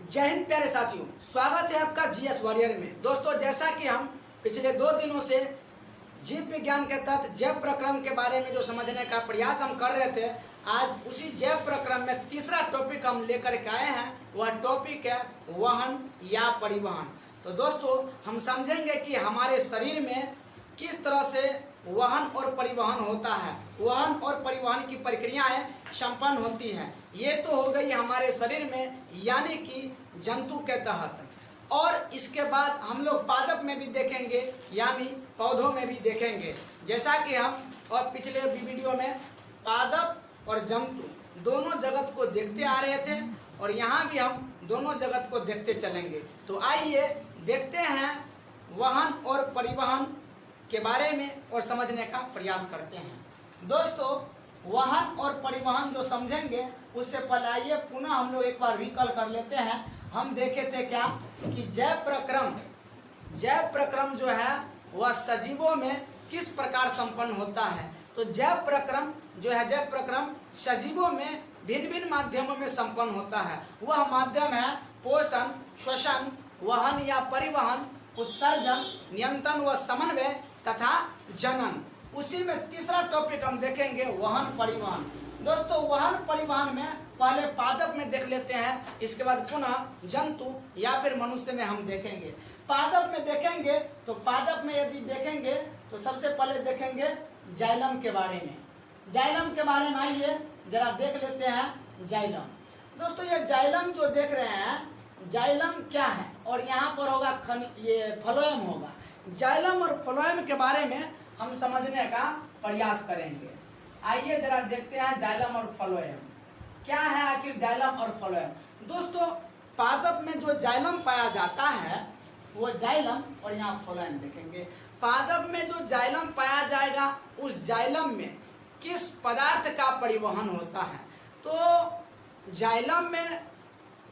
जय हिंद प्यारे साथियों, स्वागत है आपका जीएस वॉरियर में। दोस्तों, जैसा कि हम पिछले 2 दिनों से जीव विज्ञान के तहत जैव प्रक्रम के बारे में जो समझने का प्रयास हम कर रहे थे, आज उसी जैव प्रक्रम में तीसरा टॉपिक हम लेकर के आए हैं। वह टॉपिक है वहन या परिवहन। तो दोस्तों, हम समझेंगे कि हमारे शरीर में किस तरह से वहन और परिवहन होता है, वहन और परिवहन की प्रक्रियाएं संपन्न होती हैं। ये तो हो गई हमारे शरीर में यानी कि जंतु के तहत, और इसके बाद हम लोग पादप में भी देखेंगे यानी पौधों में भी देखेंगे। जैसा कि हम और पिछले वीडियो में पादप और जंतु दोनों जगत को देखते आ रहे थे, और यहाँ भी हम दोनों जगत को देखते चलेंगे। तो आइए देखते हैं वहन और परिवहन के बारे में और समझने का प्रयास करते हैं। दोस्तों, वहन और परिवहन जो समझेंगे उससे पहले आइए पुनः हम लोग एक बार रिकॉल कर लेते हैं। हम देखे थे क्या कि जैव प्रक्रम जो है वह सजीवों में किस प्रकार संपन्न होता है। तो जैव प्रक्रम सजीवों में भिन्न भिन्न माध्यमों में संपन्न होता है। वह माध्यम है पोषण, श्वसन, वहन या परिवहन, उत्सर्जन, नियंत्रण व समन्वय तथा जनन। उसी में तीसरा टॉपिक हम देखेंगे वहन परिवहन। दोस्तों, वहन परिवहन में पहले पादप में देख लेते हैं, इसके बाद पुनः जंतु या फिर मनुष्य में हम देखेंगे। पादप में देखेंगे तो पादप में यदि देखेंगे तो सबसे पहले देखेंगे जाइलम के बारे में। जाइलम के बारे में आइए जरा देख लेते हैं जाइलम। दोस्तों, ये जाइलम जो देख रहे हैं, जाइलम क्या है, और यहाँ पर होगा ये फ्लोएम होगा। जाइलम और फ्लोएम के बारे में हम समझने का प्रयास करेंगे। आइए जरा देखते हैं जाइलम और फ्लोएम क्या है, आखिर जाइलम और फ्लोएम। दोस्तों, पादप में जो जाइलम पाया जाता है वो जाइलम, और यहाँ फ्लोएम देखेंगे। पादप में जो जाइलम पाया जाएगा उस जाइलम में किस पदार्थ का परिवहन होता है। तो जाइलम में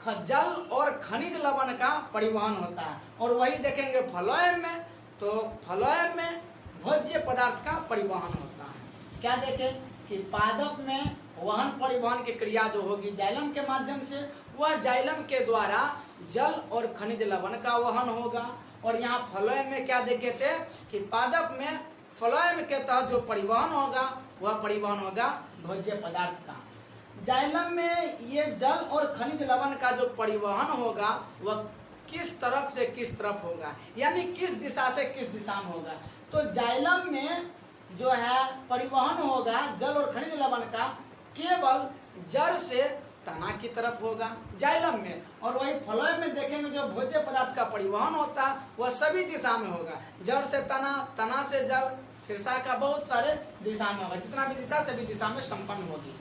जल और खनिज लवण का परिवहन होता है, और वही देखेंगे फ्लोएम में, तो फ्लोएम में भोज्य पदार्थ का परिवहन होता है। क्या देखें कि पादप में वहन परिवहन की क्रिया जो होगी जाइलम के माध्यम से, वह जाइलम के द्वारा जल और खनिज लवण का वहन होगा। और यहाँ फ्लोएम में क्या देखे थे कि पादप में फ्लोएम के तहत जो परिवहन होगा वह परिवहन होगा भोज्य पदार्थ का। जाइलम में ये जल और खनिज लवण का जो परिवहन होगा वह किस तरफ से किस तरफ होगा, यानी किस दिशा से किस दिशा में होगा। तो जाइलम में जो है परिवहन होगा जल और खनिज लवण का केवल जड़ से तना की तरफ होगा जाइलम में, और वही फ्लोएम में देखेंगे जो भोज्य पदार्थ का परिवहन होता है वह सभी दिशा में होगा। जड़ से तना, तना से जड़, फिर शाखा बहुत सारे दिशा में होगा, जितना भी दिशा सभी दिशा में संपन्न होगी।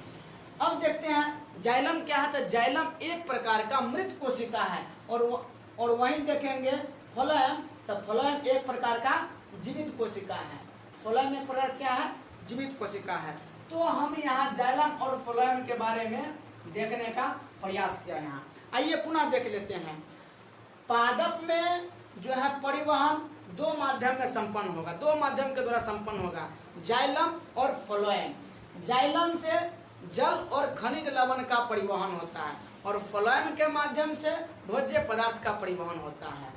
अब देखते हैं जाइलम क्या है। तो जाइलम एक प्रकार का मृत कोशिका है, और वहीं देखेंगे फ्लोएम, तो फ्लोएम एक प्रकार का जीवित कोशिका है। फ्लोएम एक प्रकार क्या है, जीवित कोशिका है। तो हम यहाँ जाइलम और फ्लोएम के बारे में देखने का प्रयास किया। यहाँ आइए पुनः देख लेते हैं। पादप में जो है परिवहन 2 माध्यम में संपन्न होगा, 2 माध्यम के द्वारा संपन्न होगा, जाइलम और फ्लोएम। जाइलम से जल और खनिज लवण का परिवहन होता है, और फ्लोएम के माध्यम से भोज्य पदार्थ का परिवहन होता है।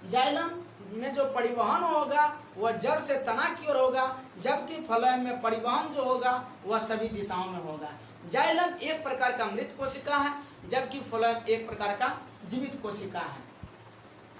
जाइलम में जो परिवहन होगा वह जड़ से तना की ओर होगा, जबकि फ्लोएम में परिवहन जो होगा वह सभी दिशाओं में होगा। जाइलम एक प्रकार का मृत कोशिका है, जबकि फ्लोएम एक प्रकार का जीवित कोशिका है।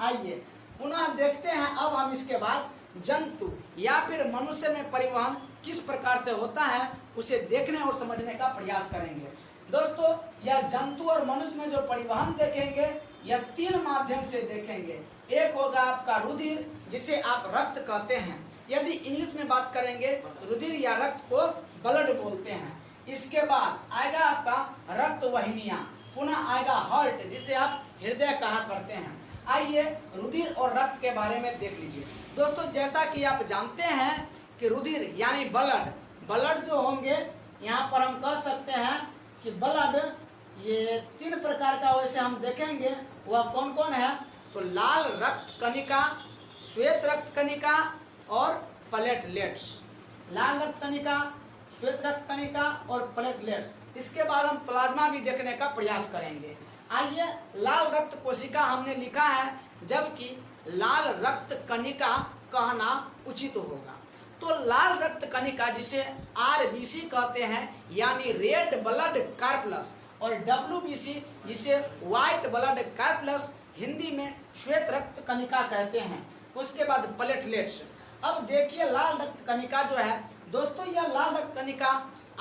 आइए पुनः देखते हैं अब हम इसके बाद जंतु या फिर मनुष्य में परिवहन किस प्रकार से होता है उसे देखने और समझने का प्रयास करेंगे। दोस्तों, यह जंतु और मनुष्य में जो परिवहन देखेंगे यह 3 माध्यम से देखेंगे। एक होगा आपका रुधिर, जिसे आप रक्त कहते हैं। यदि इंग्लिश में बात करेंगे तो रुधिर या रक्त को ब्लड बोलते हैं। इसके बाद आएगा आपका रक्त वाहिनियां, पुनः आएगा हार्ट, जिसे आप हृदय कहा करते हैं। आइए रुधिर और रक्त के बारे में देख लीजिए। दोस्तों, जैसा कि आप जानते हैं कि रुधिर यानी ब्लड जो होंगे, यहाँ पर हम कह सकते हैं कि ब्लड ये 3 प्रकार का वैसे हम देखेंगे। वह कौन कौन है, तो लाल रक्त कणिका, श्वेत रक्त कणिका और प्लेटलेट्स। लाल रक्त कणिका, श्वेत रक्त कणिका और प्लेटलेट्स। इसके बाद हम प्लाज्मा भी देखने का प्रयास करेंगे। आइए, लाल रक्त कोशिका हमने लिखा है, जबकि लाल रक्त कणिका कहना उचित होगा। तो लाल रक्त कणिका जिसे आरबीसी कहते हैं, यानी रेड ब्लड कार्पल्स, और डब्ल्यूबीसी जिसे व्हाइट ब्लड कार्पल्स, हिंदी में श्वेत रक्त कणिका कहते हैं। उसके बाद प्लेटलेट्स। अब देखिए, लाल रक्त कणिका जो है दोस्तों, यह लाल रक्त कणिका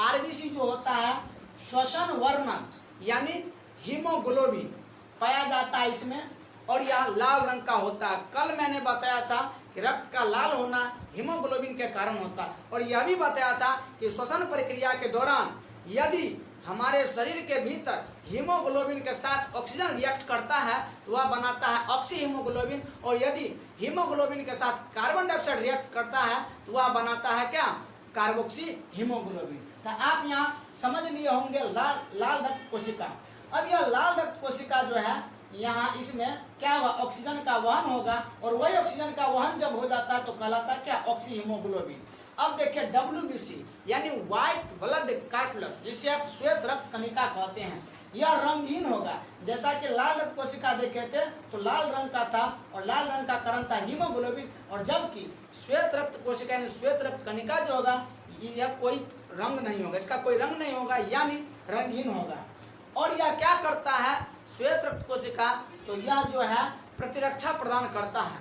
आरबीसी जो होता है, श्वसन वर्णक यानी हीमोग्लोबिन पाया जाता है इसमें, और यह लाल रंग का होता है। कल मैंने बताया था कि रक्त का लाल होना हीमोग्लोबिन के कारण होता है, और यह भी बताया था कि श्वसन प्रक्रिया के दौरान यदि हमारे शरीर के भीतर हीमोग्लोबिन के साथ ऑक्सीजन रिएक्ट करता है तो वह बनाता है ऑक्सी हीमोग्लोबिन, और यदि हीमोग्लोबिन के साथ कार्बन डाइऑक्साइड रिएक्ट करता है तो वह बनाता है क्या, कार्बोक्सी हीमोग्लोबिन। तो आप यहाँ समझ लिए होंगे लाल रक्त कोशिका। अब यह लाल रक्त कोशिका जो है, यहाँ इसमें क्या हुआ, ऑक्सीजन का वहन होगा, और वही ऑक्सीजन का वहन जब हो जाता है तो कहलाता है क्या, ऑक्सी हीमोग्लोबिन। अब देखिए डब्ल्यूबीसी यानी व्हाइट ब्लड कार्पल्स, जिसे आप श्वेत रक्त कणिका कहते हैं, यह रंगहीन होगा। जैसा कि लाल रक्त कोशिका देखे थे तो लाल रंग का था, और लाल रंग का कारण था हीमोग्लोबिन, और जबकि श्वेत रक्त कोशिका यानी श्वेत रक्त कणिका जो होगा, यह कोई रंग नहीं होगा, इसका कोई रंग नहीं होगा, यानी रंगहीन होगा। और यह क्या करता है, श्वेत रक्त कोशिका, तो यह जो है प्रतिरक्षा प्रदान करता है,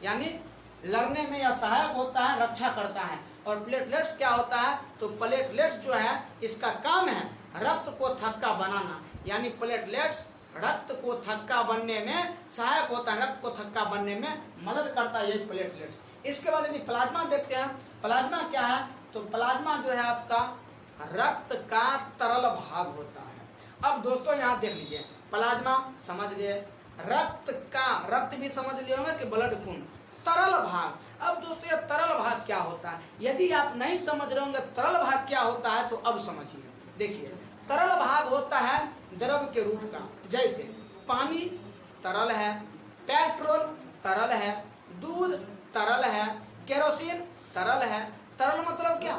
यानी लड़ने में यह सहायक होता है, रक्षा करता है। और प्लेटलेट्स क्या होता है, तो प्लेटलेट्स जो है इसका काम है रक्त को थक्का बनाना, यानी प्लेटलेट्स रक्त को थक्का बनने में सहायक होता है, रक्त को थक्का बनने में मदद करता है ये प्लेटलेट्स। इसके बाद यदि प्लाज्मा देखते हैं, प्लाज्मा क्या है, तो प्लाज्मा जो है आपका रक्त का तरल भाग होता है। अब दोस्तों यहाँ देख लीजिए, प्लाज्मा समझ गए, रक्त भी समझ लिए होंगे कि ब्लड खून, तरल भाग। अब दोस्तों ये तरल भाग क्या होता है, यदि आप नहीं समझ रहे होंगे तरल भाग क्या होता है तो अब समझिए। देखिए, तरल भाग होता है द्रव के रूप का, जैसे पानी तरल है, पेट्रोल तरल है, दूध तरल है, केरोसिन तरल है। तरल मतलब क्या,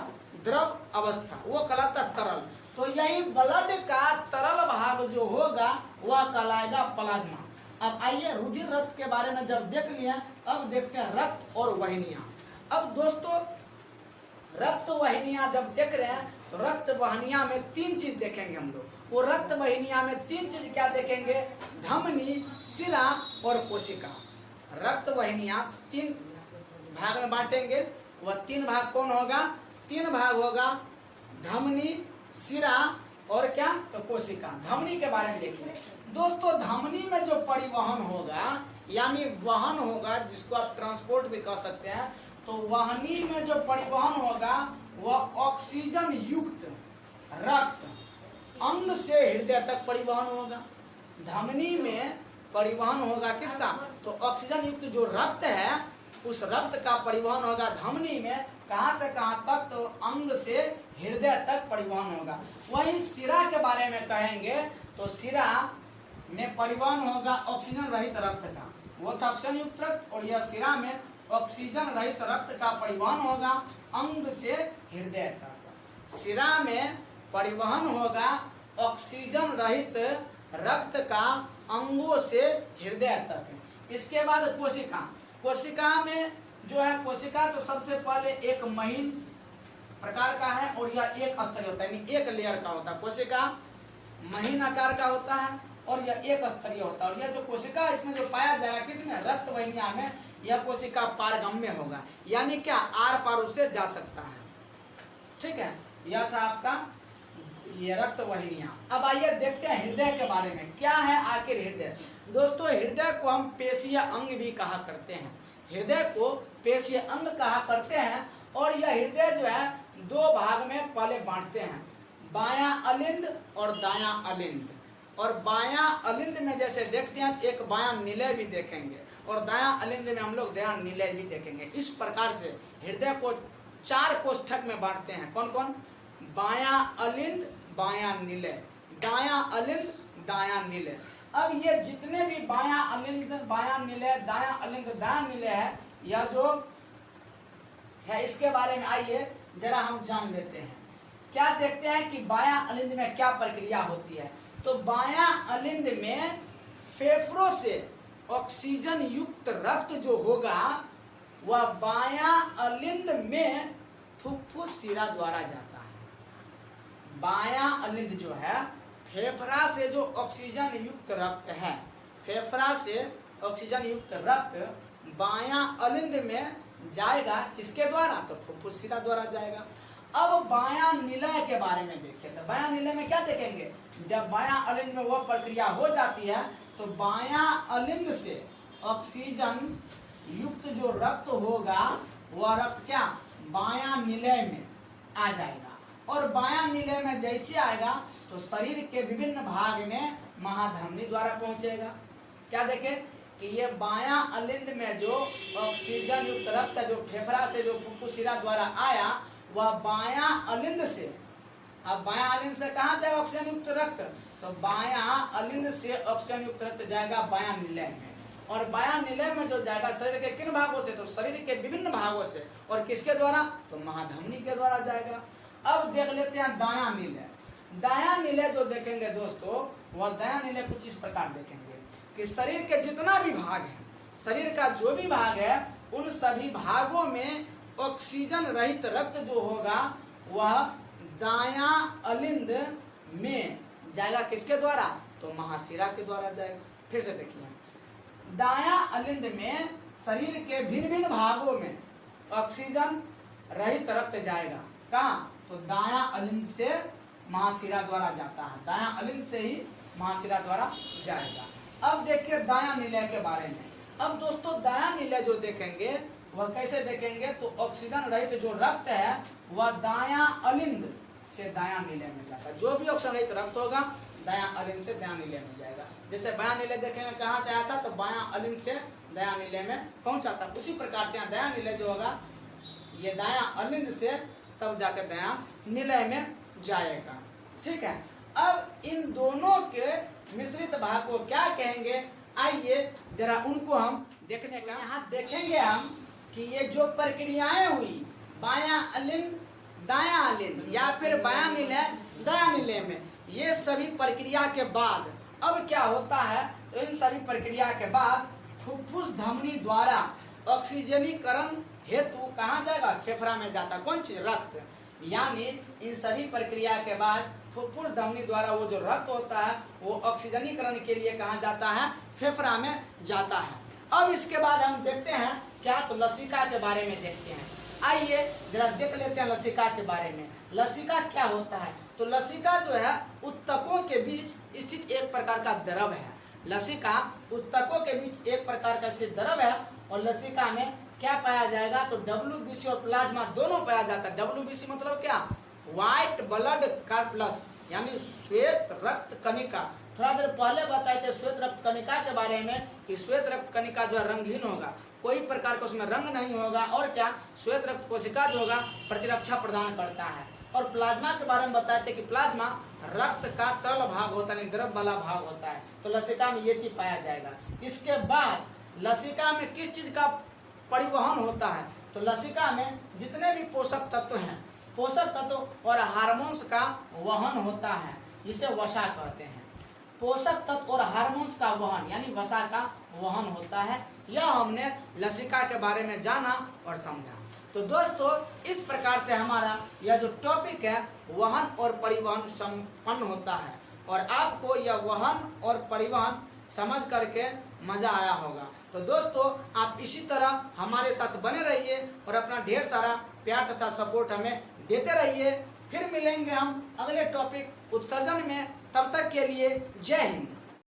द्रव अवस्था, वो कहलाता तरल। तो यही ब्लड का तरल भाग जो होगा वह कहलाएगा प्लाज्मा। अब आइए रुधिर रक्त के बारे में जब देख लिया, अब देखते हैं रक्त और वाहिनियां। अब दोस्तों रक्त वाहिनियां जब देख रहे हैं तो रक्त वाहिनियां में तीन चीज देखेंगे हम लोग। वो रक्त वाहिनियां में तीन चीज क्या देखेंगे, धमनी, शिरा और कोशिका। रक्त वाहिनियां तीन भाग में बांटेंगे, वह तीन भाग कौन होगा, तीन भाग होगा धमनी, शिरा और क्या, तो कोशिका। धमनी के बारे में देखिए दोस्तों, धमनी में जो परिवहन होगा यानी वहन होगा, जिसको आप ट्रांसपोर्ट भी कह सकते हैं, तो वाहिनी में जो परिवहन होगा वह ऑक्सीजन युक्त रक्त अंग से हृदय तक परिवहन होगा। धमनी में परिवहन होगा किसका, तो ऑक्सीजन युक्त जो रक्त है उस रक्त का परिवहन होगा धमनी में, कहाँ से कहाँ तक, तो अंग से हृदय तक परिवहन होगा। वही शिरा के बारे में कहेंगे तो शिरा में परिवहन होगा ऑक्सीजन रहित रक्त का, वो था ऑक्सीजन युक्त रक्त, और यह शिरा में ऑक्सीजन रहित रक्त का परिवहन होगा अंग से हृदय तक। शिरा में परिवहन होगा ऑक्सीजन रहित रक्त का अंगों से हृदय तक। इसके बाद कोशिका, कोशिका में जो है, कोशिका तो सबसे पहले एक महीन प्रकार का है, और यह एक स्तरीय होता है, यानी एक लेयर का होता है। कोशिका महीन आकार का होता है और यह एक स्तरीय होता है। और यह जो कोशिका इसमें जो पाया जाएगा किसमें, रक्त वाहिनियां में, यह कोशिका पारगम्य होगा, यानी क्या, आर पार उससे जा सकता है। ठीक है, यह था आपका ये रक्त वाहिनियां। अब आइए देखते हैं हृदय के बारे में, क्या है आखिर हृदय। दोस्तों हृदय को हम पेशीय अंग भी कहा करते हैं, हृदय को पेशीय अंग कहा करते हैं। और यह हृदय जो है दो भाग में पहले बांटते हैं, बायां अलिंद और दायां अलिंद। और बायां अलिंद में जैसे देखते हैं एक बायां निलय भी देखेंगे, और दायां अलिंद में हम लोग दायां निलय भी देखेंगे। इस प्रकार से हृदय को चार कोष्ठक में बांटते हैं, कौन कौन, बायां अलिंद, बायां निलय, दायां अलिंद, दायां निलय। अब ये जितने भी बायां अलिंद, बायां निलय, दायां अलिंद, दायां निलय है, यह जो है इसके बारे में आइए जरा हम जान लेते हैं। क्या देखते हैं कि बायां अलिंद में क्या प्रक्रिया होती है। तो बायां अलिंद में फेफड़ों से ऑक्सीजन युक्त रक्त जो होगा वह बायां अलिंद में फुफ्फुस शिरा द्वारा जाता है। बायां अलिंद जो है फेफड़ा से जो ऑक्सीजन युक्त रक्त है, फेफड़ा से ऑक्सीजन युक्त रक्त बायां अलिंद में जाएगा, किसके द्वारा? तो फुफ्फुस शिरा द्वारा जाएगा। अब बायां निलय के बारे में देखें तो बायां निलय में क्या देखेंगे? जब बायां अलिंद में वह प्रक्रिया हो जाती है तो बायां अलिंद से ऑक्सीजन युक्त जो रक्त होगा वह रक्त क्या बायां निलय में आ जाएगा। और बायां निलय में जैसे आएगा तो शरीर के विभिन्न भाग में महाधमनी द्वारा पहुंचेगा। क्या देखें कि ये बायां अलिंद में जो ऑक्सीजन युक्त रक्त जो फेफड़ा से जो फुफ्फुस शिरा द्वारा आया वह बायां अलिंद से, अब बायां अलिंद से कहाँ जाएगा ऑक्सीजन युक्त रक्त? तो बायां अलिंद से ऑक्सीजन युक्त रक्त जाएगा बायां निलय में। और बायां निलय में जो जाएगा शरीर के किन भागों से? तो शरीर के विभिन्न भागों से। और किसके द्वारा? तो महाधमनी के द्वारा जाएगा। अब देख लेते हैं दायां निलय। दायां निलय जो देखेंगे दोस्तों, वह दायां निलय कुछ इस प्रकार देखेंगे कि शरीर के जितना भी भाग है, शरीर का जो भी भाग है, उन सभी भागों में ऑक्सीजन रहित रक्त जो होगा वह दायां अलिंद में जाएगा। किसके द्वारा? तो महाशिरा के द्वारा जाएगा। फिर से देखिए, दायां अलिंद में शरीर के भिन्न भिन्न भागों में ऑक्सीजन रहित रक्त जाएगा। कहाँ? तो दायां अलिंद से महाशिरा द्वारा जाता है। दायां अलिंद से ही महाशिरा द्वारा जाएगा। अब देखिए दायां निलय के बारे में। अब दोस्तों दायां निलय जो देखेंगे वह कैसे देखेंगे? तो ऑक्सीजन रहित जो रक्त है वह दायां अलिंद से दायां निलय में जाता है। जो भी ऑक्सीजन रहित रक्त होगा दायां अलिंद से दायां निलय में जाएगा। जैसे बायां निलय देखेंगे कहाँ से आया था? तो बायां अलिंद से दायां निलय में पहुंचा था। उसी प्रकार से यहाँ दायां निलय जो होगा ये दायां अलिंद से तब जाकर दायां निलय में जाएगा। ठीक है। अब इन दोनों के मिश्रित भाग को क्या कहेंगे? आइए जरा उनको हम देखने का यहाँ देखेंगे हम कि ये जो प्रक्रियाएं हुई बायां अलिंद दायां अलिंद या फिर बायां निलय दायां निलय में, ये सभी प्रक्रिया के बाद अब क्या होता है? तो इन सभी प्रक्रिया के बाद फुफ्फुस धमनी द्वारा ऑक्सीजनीकरण हेतु कहाँ जाएगा? फेफड़ा में जाता। कौन चीज? रक्त। यानी इन सभी प्रक्रिया के बाद फुफ्फुस धमनी द्वारा वो जो रक्त होता है वो ऑक्सीजनीकरण के लिए कहाँ जाता है? फेफड़ा में जाता है। अब इसके बाद हम देखते हैं क्या? तो लसिका के बारे में देखते हैं। आइए जरा देख लेते हैं लसिका के बारे में। लसिका क्या होता है? तो लसिका जो है उत्तकों के बीच स्थित एक प्रकार का द्रव है। लसिका उत्तकों के बीच एक प्रकार का स्थित द्रव है। और लसिका में क्या पाया जाएगा? तो WBC और प्लाज्मा दोनों पाया जाता है। WBC मतलब क्या? व्हाइट ब्लड कॉर्पस, यानी श्वेत रक्त कणिका। थोड़ा देर पहले बताए थे श्वेत रक्त कणिका के बारे में कि श्वेत रक्त कणिका जो है रंगहीन होगा, कोई प्रकार का उसमें रंग नहीं होगा। और क्या? श्वेत रक्त कोशिका जो होगा प्रतिरक्षा प्रदान करता है। और प्लाज्मा के बारे में बताए थे कि प्लाज्मा रक्त का तरल भाग होता है, द्रव वाला भाग होता है। तो लसिका में ये चीज पाया जाएगा। इसके बाद लसिका में किस चीज का परिवहन होता है? तो लसिका में जितने भी पोषक तत्व हैं, पोषक तत्व और हार्मोन्स का वहन होता है, जिसे वसा कहते हैं। पोषक तत्व और हार्मोन्स का वहन यानी वसा का वहन होता है। यह हमने लसिका के बारे में जाना और समझा। तो दोस्तों इस प्रकार से हमारा यह जो टॉपिक है वहन और परिवहन संपन्न होता है। और आपको यह वहन और परिवहन समझ करके मज़ा आया होगा। तो दोस्तों आप इसी तरह हमारे साथ बने रहिए और अपना ढेर सारा प्यार तथा सपोर्ट हमें देते रहिए। फिर मिलेंगे हम अगले टॉपिक उत्सर्जन में। तब तक के लिए जय हिंद।